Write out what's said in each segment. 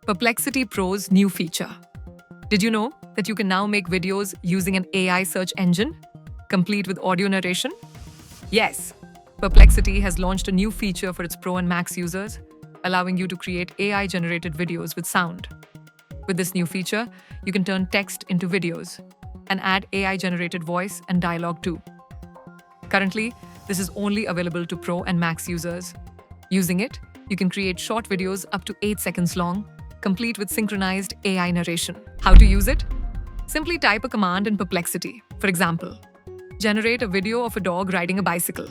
Perplexity Pro's new feature. Did you know that you can now make videos using an AI search engine, complete with audio narration? Yes, Perplexity has launched a new feature for its Pro and Max users, allowing you to create AI-generated videos with sound. With this new feature, you can turn text into videos and add AI-generated voice and dialogue too. Currently, this is only available to Pro and Max users. Using it, you can create short videos up to 8 seconds long, complete with synchronized AI narration. How to use it? Simply type a command in Perplexity. For example, generate a video of a dog riding a bicycle.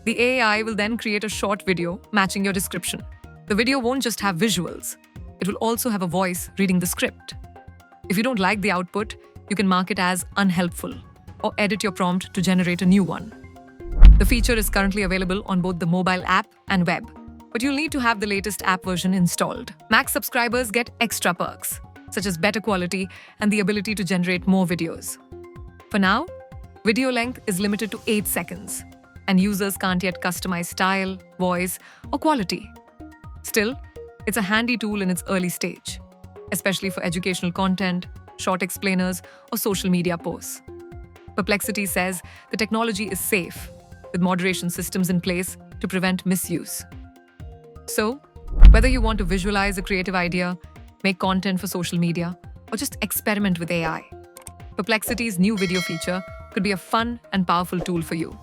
The AI will then create a short video matching your description. The video won't just have visuals. It will also have a voice reading the script. If you don't like the output, you can mark it as unhelpful or edit your prompt to generate a new one. The feature is currently available on both the mobile app and web, but you'll need to have the latest app version installed. Max subscribers get extra perks, such as better quality and the ability to generate more videos. For now, video length is limited to 8 seconds, and users can't yet customize style, voice, or quality. Still, it's a handy tool in its early stage, especially for educational content, short explainers, or social media posts. Perplexity says the technology is safe, with moderation systems in place to prevent misuse. So, whether you want to visualize a creative idea, make content for social media, or just experiment with AI, Perplexity's new video feature could be a fun and powerful tool for you.